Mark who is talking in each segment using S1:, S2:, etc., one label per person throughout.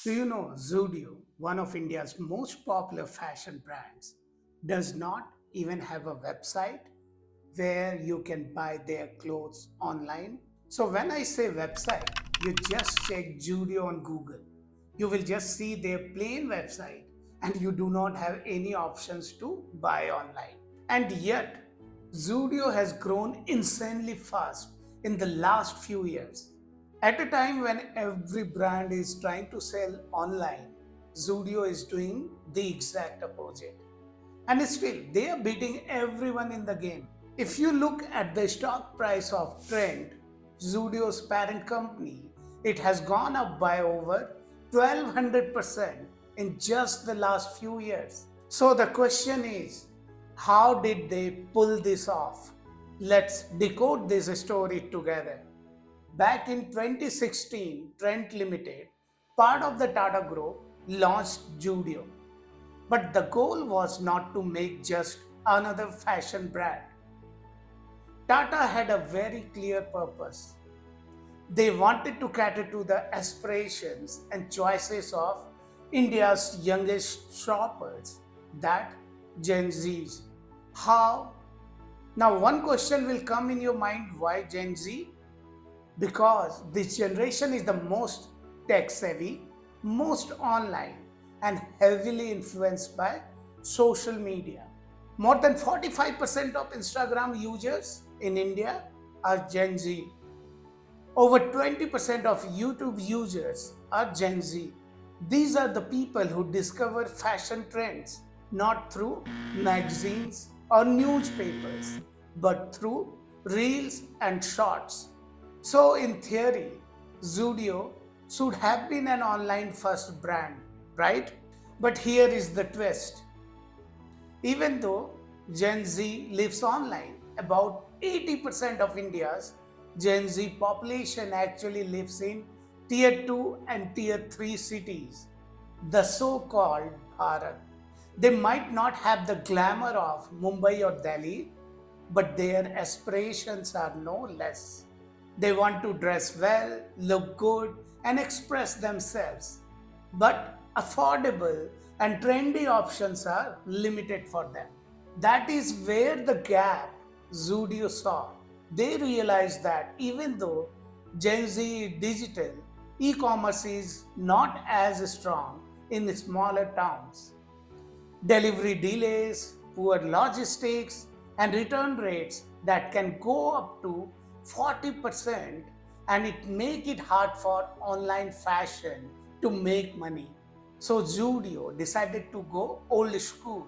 S1: Do you know Zudio, one of India's most popular fashion brands, does not even have a website where you can buy their clothes online? So, when I say website, you just check Zudio on Google. You will just see their plain website and you do not have any options to buy online. And yet, Zudio has grown insanely fast in the last few years. At a time when every brand is trying to sell online, Zudio is doing the exact opposite. And still, they are beating everyone in the game. If you look at the stock price of Trend, Zudio's parent company, it has gone up by over 1200% in just the last few years. So the question is, how did they pull this off? Let's decode this story together. Back in 2016, Trent Limited, part of the Tata Group, launched Zudio. But the goal was not to make just another fashion brand. Tata had a very clear purpose. They wanted to cater to the aspirations and choices of India's youngest shoppers, that Gen Zs. How? Now, one question will come in your mind, why Gen Z? Because this generation is the most tech savvy, most online, and heavily influenced by social media. More than 45% of Instagram users in India are Gen Z. Over 20% of YouTube users are Gen Z. These are the people who discover fashion trends not through magazines or newspapers, but through reels and shorts. So, in theory, Zudio should have been an online first brand, right? But here is the twist. Even though Gen Z lives online, about 80% of India's Gen Z population actually lives in Tier 2 and Tier 3 cities, the so called Bharat. They might not have the glamour of Mumbai or Delhi, but their aspirations are no less. They want to dress well, look good, and express themselves. But affordable and trendy options are limited for them. That is where the gap Zudio saw. They realized that even though Gen Z digital, e commerce is not as strong in smaller towns. Delivery delays, poor logistics, and return rates that can go up to 40%, and it make it hard for online fashion to make money. So Zudio decided to go old school.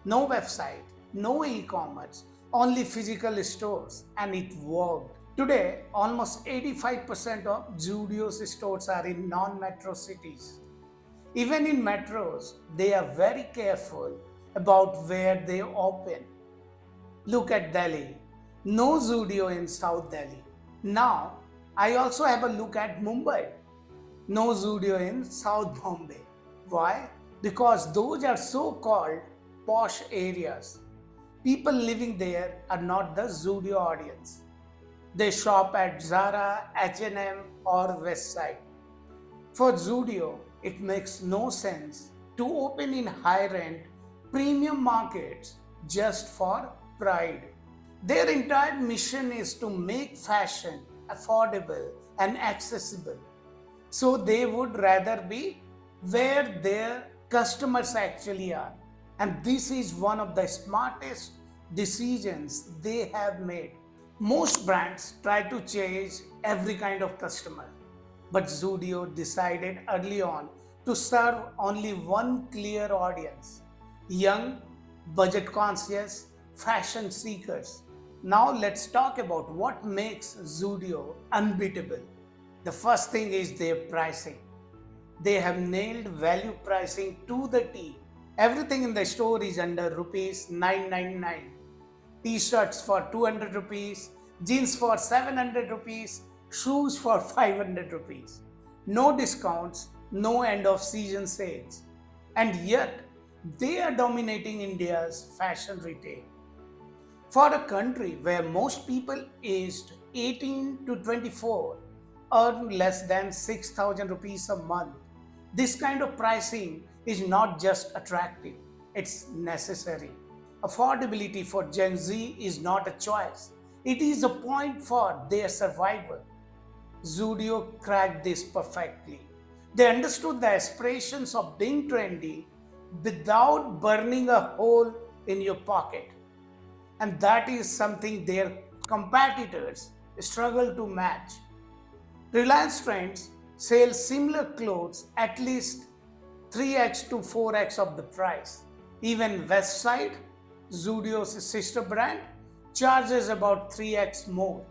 S1: No website, no e-commerce, only physical stores, and it worked. Today, almost 85% of Zudio's stores are in non-metro cities. Even in metros, they are very careful about where they open. Look at Delhi. No Zudio in South Delhi. Now, I also have a look at Mumbai. No Zudio in South Bombay. Why? Because those are so called posh areas. People living there are not the Zudio audience. They shop at Zara, H&M, or Westside. For Zudio, it makes no sense to open in high rent premium markets just for pride. Their entire mission is to make fashion affordable and accessible. So they would rather be where their customers actually are. And this is one of the smartest decisions they have made. Most brands try to chase every kind of customer, but Zudio decided early on to serve only one clear audience: young, budget conscious, fashion seekers. Now let's talk about what makes Zudio unbeatable. The first thing is their pricing. They have nailed value pricing to the T. Everything in the store is under rupees 999. T-shirts for 200 rupees, jeans for 700 rupees, shoes for 500 rupees. No discounts, no end of season sales. And yet, they are dominating India's fashion retail. For a country where most people aged 18 to 24 earn less than 6,000 rupees a month, This kind of pricing is not just attractive, it's necessary. Affordability for Gen Z is not a choice, it is a point for their survival. Zudio cracked this perfectly. They understood the aspirations of being trendy without burning a hole in your pocket. And that is something their competitors struggle to match. Reliance Trends sells similar clothes at least 3x to 4x of the price. Even Westside, Zudio's sister brand, charges about 3x more.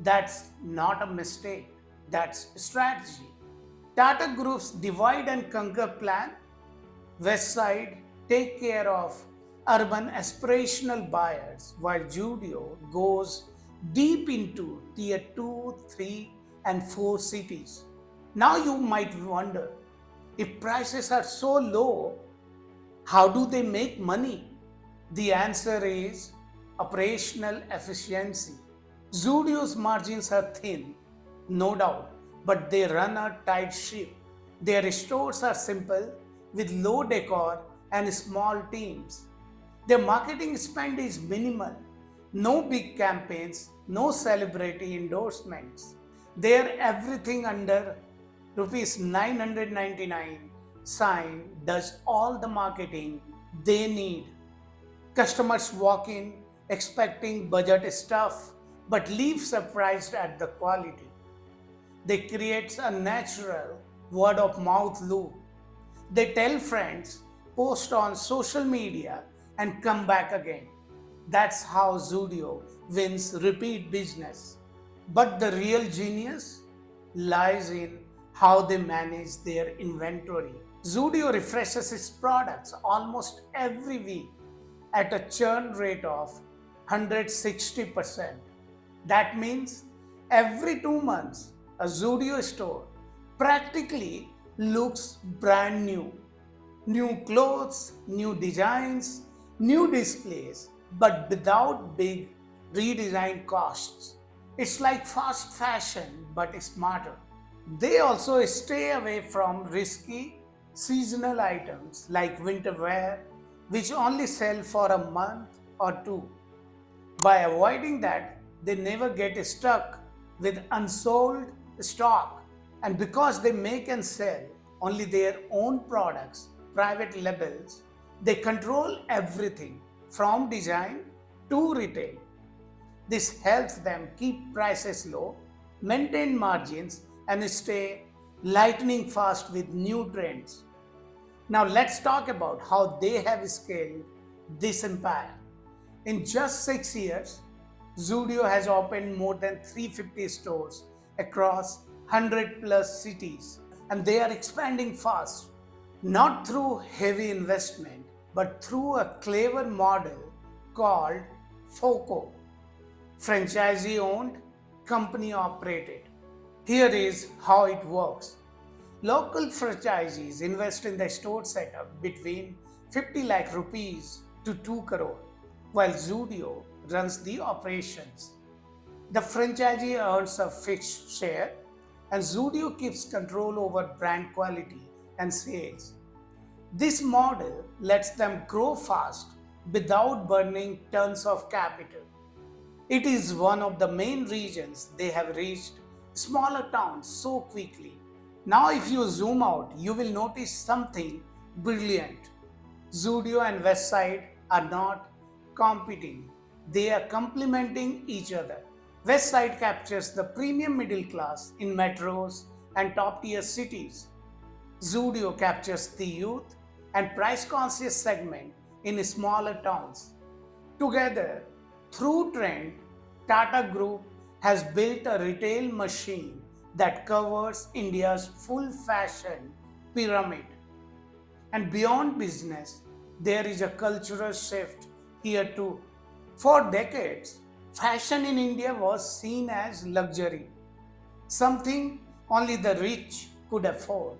S1: That's not a mistake, that's strategy. Tata Group's divide and conquer plan, Westside take care of urban aspirational buyers, while Zudio goes deep into tier 2, 3, and 4 cities. Now you might wonder, if prices are so low, how do they make money? The answer is operational efficiency. Zudio's margins are thin, no doubt, but they run a tight ship. Their stores are simple, with low decor and small teams. Their marketing spend is minimal, no big campaigns, no celebrity endorsements. Their everything under rupees 999 sign does all the marketing they need. Customers walk in expecting budget stuff but leave surprised at the quality. They create a natural word of mouth loop. They tell friends, post on social media, and come back again. That's how Zudio wins repeat business. But the real genius lies in how they manage their inventory. Zudio refreshes its products almost every week at a churn rate of 160%. That means every 2 months, a Zudio store practically looks brand new. New clothes, new designs, new displays, but without big redesign costs. It's like fast fashion but smarter. They also stay away from risky seasonal items like winter wear, which only sell for a month or two. By avoiding that, they never get stuck with unsold stock. And because they make and sell only their own products, private labels, they control everything from design to retail. This helps them keep prices low, maintain margins, and stay lightning fast with new trends. Now let's talk about how they have scaled this empire. In just 6 years, Zudio has opened more than 350 stores across 100 plus cities, and they are expanding fast, not through heavy investment, but through a clever model called FOCO, franchisee owned, company operated. Here is how it works. Local franchisees invest in the store setup between 50 lakh rupees to 2 crore, while Zudio runs the operations. The franchisee earns a fixed share, and Zudio keeps control over brand quality and sales. This model lets them grow fast without burning tons of capital. It is one of the main reasons they have reached smaller towns so quickly. Now, if you zoom out, you will notice something brilliant. Zudio and Westside are not competing, they are complementing each other. Westside captures the premium middle class in metros and top tier cities. Zudio captures the youth and price conscious segment in smaller towns. Together, through trend, Tata Group has built a retail machine that covers India's full fashion pyramid. And beyond business, there is a cultural shift here too. For decades, fashion in India was seen as luxury, something only the rich could afford.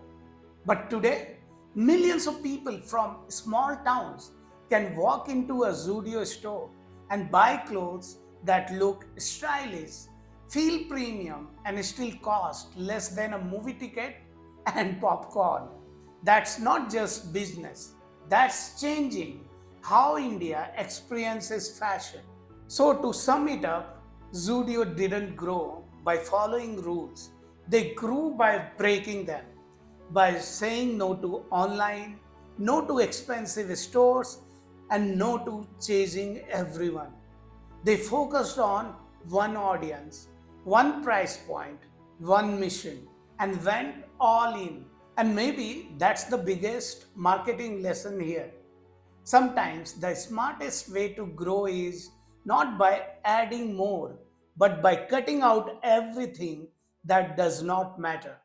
S1: But today, millions of people from small towns can walk into a Zudio store and buy clothes that look stylish, feel premium, and still cost less than a movie ticket and popcorn. That's not just business, that's changing how India experiences fashion. So, to sum it up, Zudio didn't grow by following rules, they grew by breaking them, by saying no to online, no to expensive stores, and no to chasing everyone. They focused on one audience, one price point, one mission, and went all in. And maybe that's the biggest marketing lesson here. Sometimes the smartest way to grow is not by adding more, but by cutting out everything that does not matter.